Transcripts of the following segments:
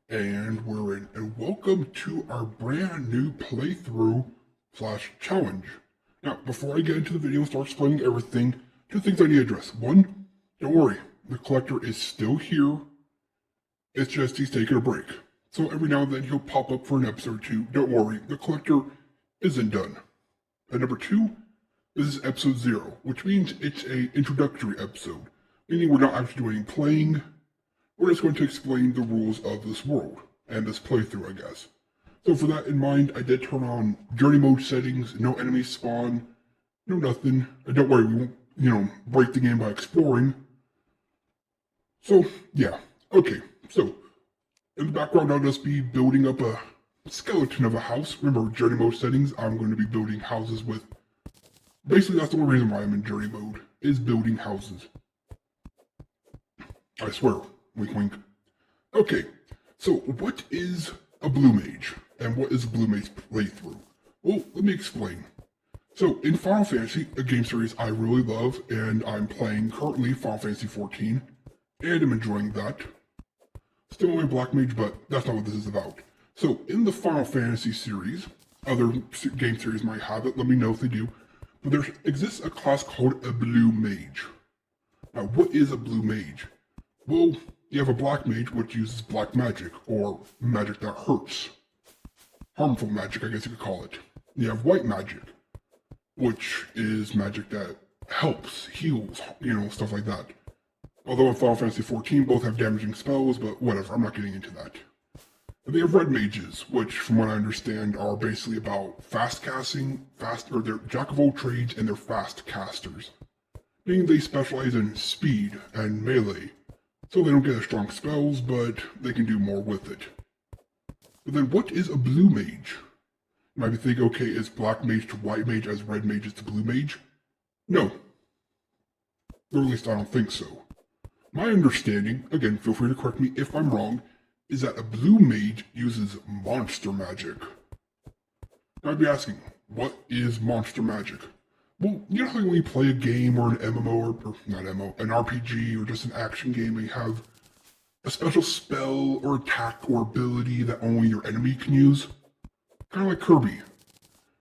And we're in, and welcome to our brand new playthrough slash challenge. Now, before I get into the video and start explaining everything, two things I need to address. One, don't worry, the collector is still here. It's just he's taking a break. So every now and then he'll pop up for an episode or two. Don't worry, the collector isn't done. And number two, this is episode 0, which means it's an introductory episode, meaning we're not actually doing playing. We're just going to explain the rules of this world, and this playthrough, I guess. So for that in mind, I did turn on journey mode settings, no enemies spawn, no nothing. And don't worry, we won't, break the game by exploring. So, yeah. Okay, so, in the background I'll just be building up a skeleton of a house. Remember, journey mode settings, I'm going to be building houses with... Basically, that's the only reason why I'm in journey mode, is building houses. I swear. Wink, wink. Okay, so what is a Blue Mage, and what is a Blue Mage playthrough? Well, let me explain. So, in Final Fantasy, a game series I really love, and I'm playing currently Final Fantasy 14, and I'm enjoying that. Still only Black Mage, but that's not what this is about. So, in the Final Fantasy series, other game series might have it, let me know if they do, but there exists a class called a Blue Mage. Now, what is a Blue Mage? Well, you have a Black Mage, which uses black magic, or magic that hurts. Harmful magic, I guess you could call it. You have White Magic, which is magic that helps, heals, stuff like that. Although in Final Fantasy 14, both have damaging spells, but whatever, I'm not getting into that. And they have Red Mages, which, from what I understand, are basically about fast casting, or they're jack of all trades, and they're fast casters. Meaning they specialize in speed and melee. So they don't get as strong spells, but they can do more with it. But then what is a Blue Mage? You might be thinking, okay, is Black Mage to White Mage as Red Mage is to Blue Mage? No. Or at least I don't think so. My understanding, again, feel free to correct me if I'm wrong, is that a Blue Mage uses monster magic. Now I'd be asking, what is monster magic? Well, you know how when you play a game or an MMO, or not MMO, an RPG or just an action game, and you have a special spell or attack or ability that only your enemy can use? Kind of like Kirby.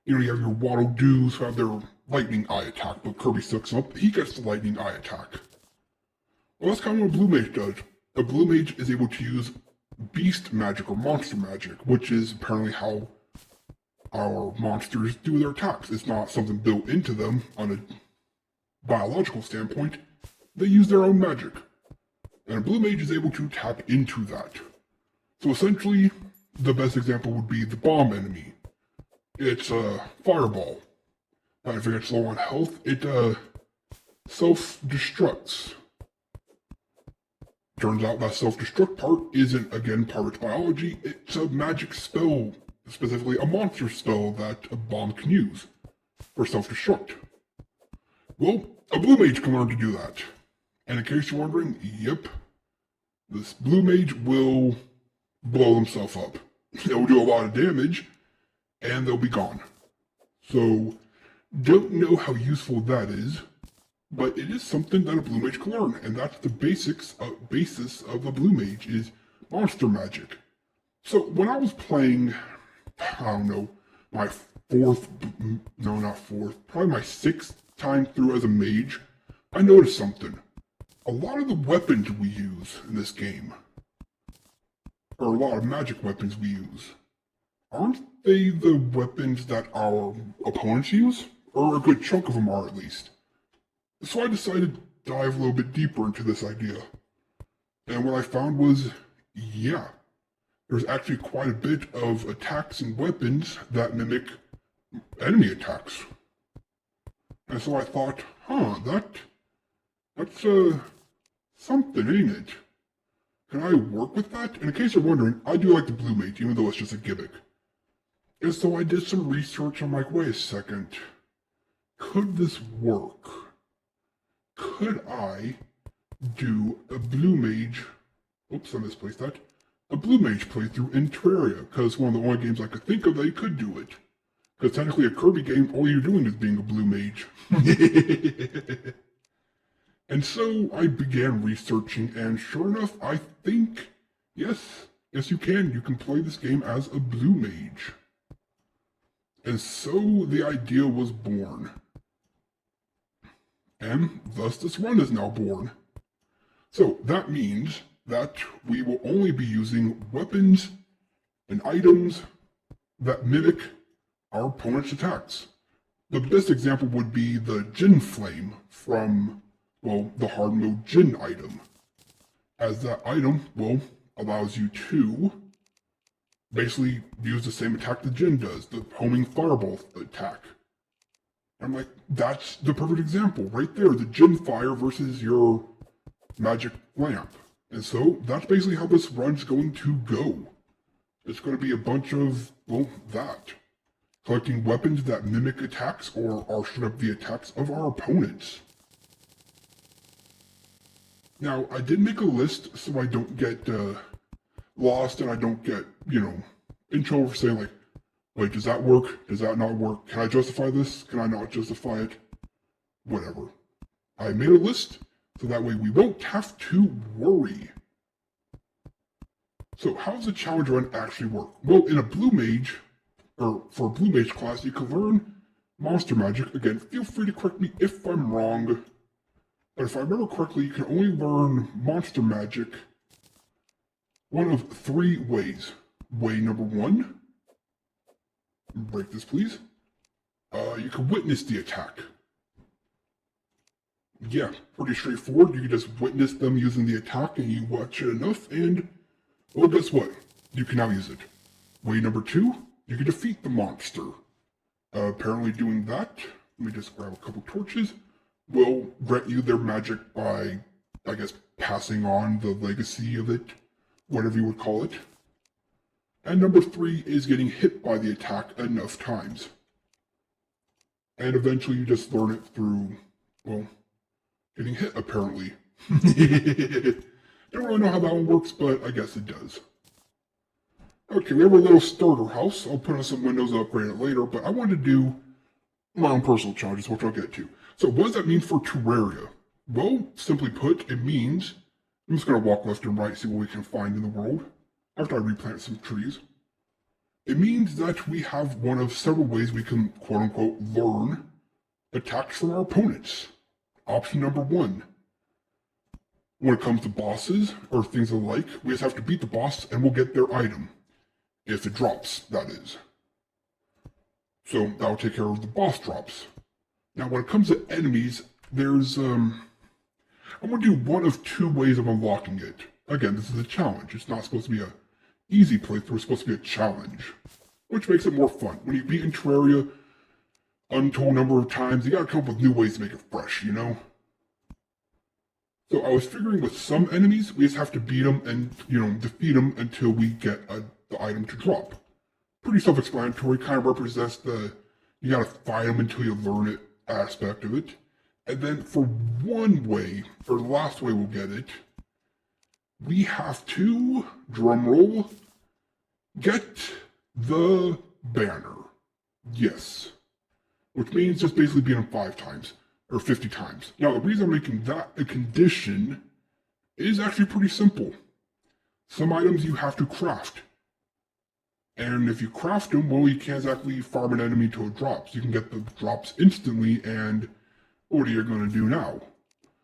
You have your Waddle Doos who have their lightning eye attack, but Kirby sucks up, he gets the lightning eye attack. Well, that's kind of what a Blue Mage does. A Blue Mage is able to use beast magic or monster magic, which is apparently how our monsters do their attacks. It's not something built into them on a biological standpoint. They use their own magic. And a Blue Mage is able to tap into that. So essentially, the best example would be the bomb enemy. It's a fireball. And if it gets low on health, it self-destructs. Turns out that self-destruct part isn't, again, part of its biology. It's a magic spell, specifically a monster spell that a bomb can use for self-destruct. Well, a Blue Mage can learn to do that. And in case you're wondering, yep, this Blue Mage will blow themselves up. They'll do a lot of damage, and they'll be gone. So, don't know how useful that is, but it is something that a Blue Mage can learn, and that's the basis of a Blue Mage, is monster magic. So, when I was playing, I don't know, my probably my 6th time through as a mage, I noticed something. A lot of the weapons we use in this game, or a lot of magic weapons we use, aren't they the weapons that our opponents use? Or a good chunk of them are, at least. So I decided to dive a little bit deeper into this idea. And what I found was, yeah, there's actually quite a bit of attacks and weapons that mimic enemy attacks. And so I thought, that's something, ain't it? Can I work with that? And in case you're wondering, I do like the Blue Mage, even though it's just a gimmick. And so I did some research, I'm like, wait a second. Could this work? Could I do a Blue Mage... Oops, I misplaced that. A Blue Mage playthrough in Terraria, because one of the only games I could think of that you could do it. Because technically a Kirby game, all you're doing is being a Blue Mage. And so I began researching, and sure enough, I think, yes, Yes, you can. You can play this game as a Blue Mage. And so the idea was born. And thus this run is now born. So that means that we will only be using weapons and items that mimic our opponent's attacks. The best example would be the Jin Flame from, well, the hard mode Jin item, as that item, well, allows you to basically use the same attack the Jin does, the homing fireball attack. I'm like, that's the perfect example right there, the Jin Fire versus your magic lamp. And so that's basically how this run's going to go. It's going to be a bunch of, well, that. Collecting weapons that mimic attacks or are straight up the attacks of our opponents. Now, I did make a list so I don't get lost and I don't get, in trouble for saying like, wait, does that work? Does that not work? Can I justify this? Can I not justify it? Whatever. I made a list so that way we won't have to worry. So how does the challenge run actually work? Well, in a Blue Mage, or for a Blue Mage class, you can learn monster magic. Again, feel free to correct me if I'm wrong. But if I remember correctly, you can only learn monster magic one of 3 ways. Way number 1, break this please, you can witness the attack. Yeah, pretty straightforward. You can just witness them using the attack and you watch it enough and, well, guess what? You can now use it. Way number 2, you can defeat the monster. Apparently doing that, let me just grab a couple torches, will grant you their magic by, I guess, passing on the legacy of it, whatever you would call it. And number 3 is getting hit by the attack enough times. And eventually you just learn it through, well, getting hit apparently. Don't really know how that one works, but I guess it does. Okay, we have our little starter house. I'll put on some windows and upgrade it later, but I wanted to do my own personal challenges, which I'll get to. So what does that mean for Terraria? Well, simply put, it means, I'm just going to walk left and right, see what we can find in the world, after I replant some trees. It means that we have one of several ways we can, quote-unquote, learn attacks from our opponents. Option number 1. When it comes to bosses, or things of the like, we just have to beat the boss and we'll get their item. If it drops, that is. So that'll take care of the boss drops. Now when it comes to enemies, there's, I'm going to do one of 2 ways of unlocking it. Again, this is a challenge. It's not supposed to be a easy playthrough, it's supposed to be a challenge. Which makes it more fun. When you've beaten Terraria untold number of times, you gotta come up with new ways to make it fresh, So I was figuring with some enemies, we just have to beat them and, defeat them until we get the item to drop. Pretty self-explanatory, kind of represents the, you gotta fight them until you learn it aspect of it. And then for one way, or the last way we'll get it, we have to, drumroll, get the banner. Yes. Which means just basically beating them 5 times. Or 50 times. Now, the reason I'm making that a condition is actually pretty simple. Some items you have to craft. And if you craft them, well, you can't exactly farm an enemy till it drops. You can get the drops instantly, and what are you going to do now?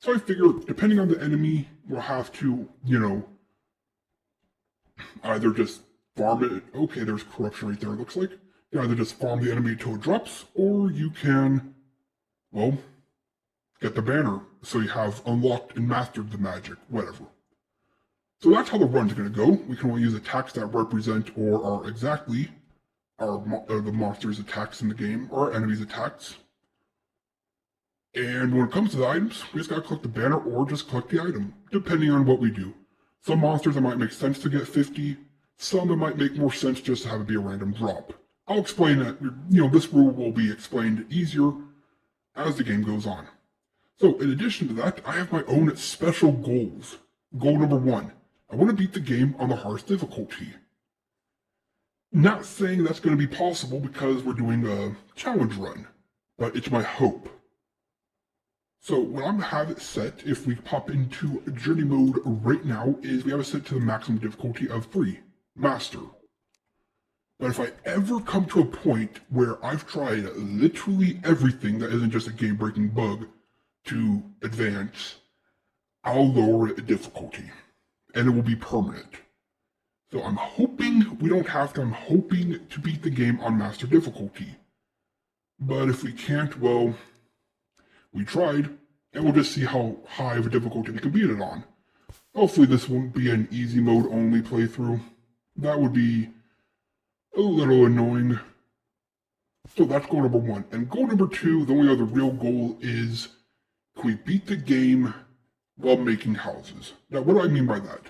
So I figure, depending on the enemy, we'll have to, either just farm it. Okay, there's corruption right there, it looks like. You either just farm the enemy till it drops, or you can, well, get the banner, so you have unlocked and mastered the magic, whatever. So that's how the run's going to go. We can only use attacks that represent or are exactly the monster's attacks in the game, or our enemy's attacks. And when it comes to the items, we just gotta collect the banner or just collect the item, depending on what we do. Some monsters it might make sense to get 50, some it might make more sense just to have it be a random drop. I'll explain that, this rule will be explained easier as the game goes on. So in addition to that, I have my own special goals. Goal number 1, I want to beat the game on the hardest difficulty. Not saying that's going to be possible because we're doing a challenge run, but it's my hope. So what I'm going to have it set, if we pop into journey mode right now, is we have it set to the maximum difficulty of 3. Master. But if I ever come to a point where I've tried literally everything that isn't just a game-breaking bug to advance, I'll lower the difficulty, and it will be permanent. So I'm hoping we don't have to. I'm hoping to beat the game on Master difficulty. But if we can't, well, we tried, and we'll just see how high of a difficulty we can beat it on. Hopefully this won't be an easy mode only playthrough. That would be a little annoying. So that's goal number 1. And goal number 2, the only other real goal is, can we beat the game while making houses? Now what do I mean by that?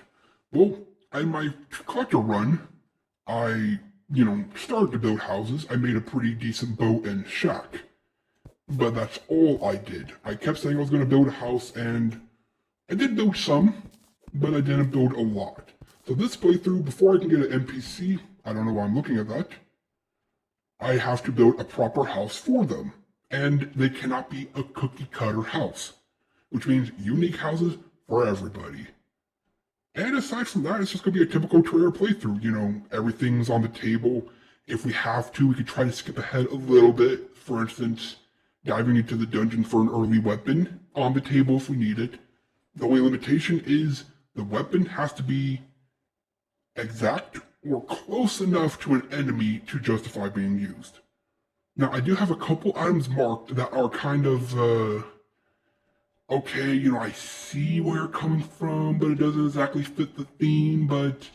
Well, in my collector run, I, started to build houses. I made a pretty decent boat and shack. But that's all I did. I kept saying I was going to build a house, and I did build some, but I didn't build a lot. So this playthrough, before I can get an NPC, I don't know why I'm looking at that, I have to build a proper house for them. And they cannot be a cookie cutter house, which means unique houses for everybody. And aside from that, it's just going to be a typical Terraria playthrough. Everything's on the table. If we have to, we could try to skip ahead a little bit. For instance, diving into the dungeon for an early weapon on the table if we need it. The only limitation is the weapon has to be exact or close enough to an enemy to justify being used. Now, I do have a couple items marked that are kind of, okay, I see where you're coming from, but it doesn't exactly fit the theme, but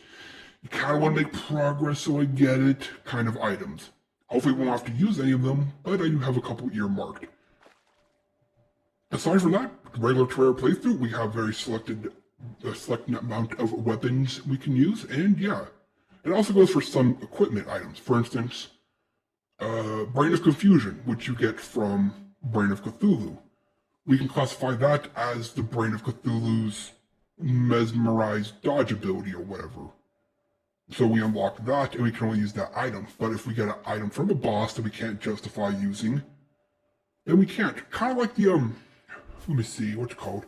you kind of want to make progress, so I get it, kind of items. Hopefully we won't have to use any of them, but I do have a couple earmarked. Aside from that, regular Terraria playthrough, we have a selected amount of weapons we can use, and yeah. It also goes for some equipment items. For instance, Brain of Confusion, which you get from Brain of Cthulhu. We can classify that as the Brain of Cthulhu's mesmerized dodge ability or whatever. So we unlock that, and we can only use that item. But if we get an item from a boss that we can't justify using, then we can't. Kind of like the, let me see, what's it called?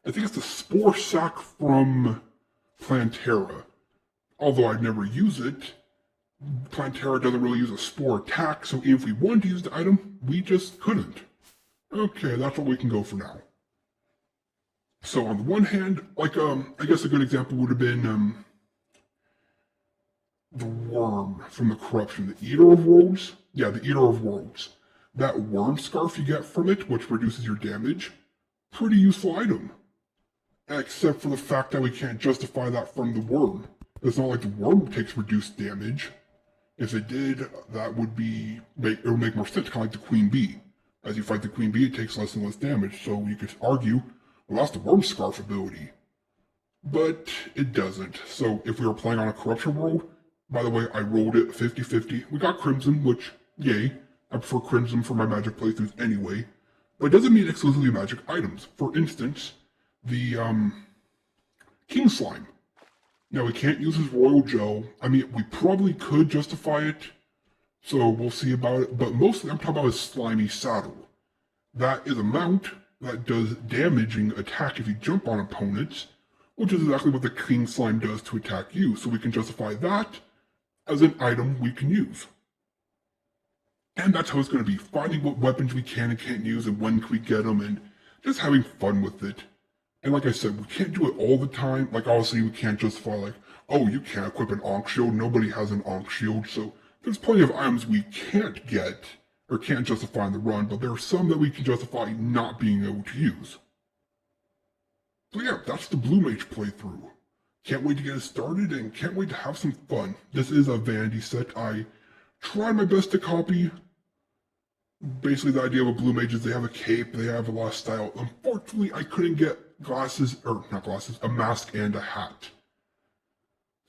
I think it's the Spore Sack from Plantera. Although I'd never use it, Plantera doesn't really use a spore attack, so even if we wanted to use the item, we just couldn't. Okay, that's what we can go for now. So on the one hand, like, I guess a good example would have been, the worm from the corruption, the Eater of Worlds? Yeah, the Eater of Worlds. That worm scarf you get from it, which reduces your damage, pretty useful item. Except for the fact that we can't justify that from the worm. It's not like the worm takes reduced damage. If it did, that would it would make more sense, kind of like the Queen Bee. As you fight the Queen Bee, it takes less and less damage, so you could argue, well, that's the worm scarf ability. But it doesn't. So if we were playing on a corruption world, by the way, I rolled it 50-50. We got Crimson, which, yay. I prefer Crimson for my magic playthroughs anyway. But it doesn't mean exclusively magic items. For instance, the, King Slime. Now, we can't use his Royal Gel. I mean, we probably could justify it, so we'll see about it. But mostly, I'm talking about his Slimy Saddle. That is a mount that does damaging attack if you jump on opponents, which is exactly what the King Slime does to attack you. So we can justify that as an item we can use. And that's how it's going to be. Finding what weapons we can and can't use and when can we get them and just having fun with it. And like I said, we can't do it all the time. Like, obviously, we can't justify, like, oh, you can't equip an Ankh Shield. Nobody has an Ankh Shield. So there's plenty of items we can't get or can't justify in the run, but there are some that we can justify not being able to use. So yeah, that's the Blue Mage playthrough. Can't wait to get it started and can't wait to have some fun. This is a vanity set. I tried my best to copy. Basically, the idea of a Blue Mage is they have a cape, they have a lot of style. Unfortunately, I couldn't get a mask and a hat.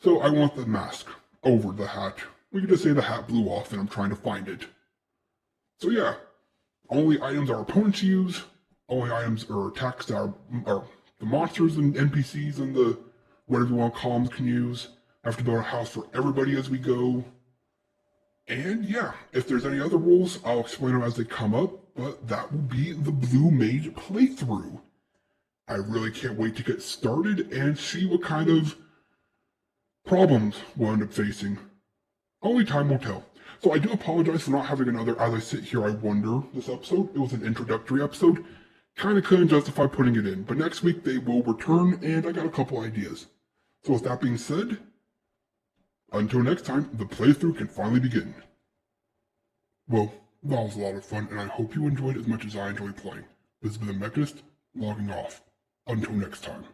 So I want the mask over the hat. We could just say the hat blew off and I'm trying to find it. So yeah, only items our opponents use, only items or attacks that are the monsters and NPCs and the whatever you want to call them can use. I have to build a house for everybody as we go. And yeah, if there's any other rules, I'll explain them as they come up, but that will be the Blue Mage playthrough. I really can't wait to get started and see what kind of problems we'll end up facing. Only time will tell. So I do apologize for not having another As I Sit Here I Wonder this episode. It was an introductory episode. Kinda couldn't justify putting it in, but next week they will return and I got a couple ideas. So with that being said, until next time, the playthrough can finally begin. Well, that was a lot of fun and I hope you enjoyed as much as I enjoyed playing. This has been TheMechanist, logging off. Until next time.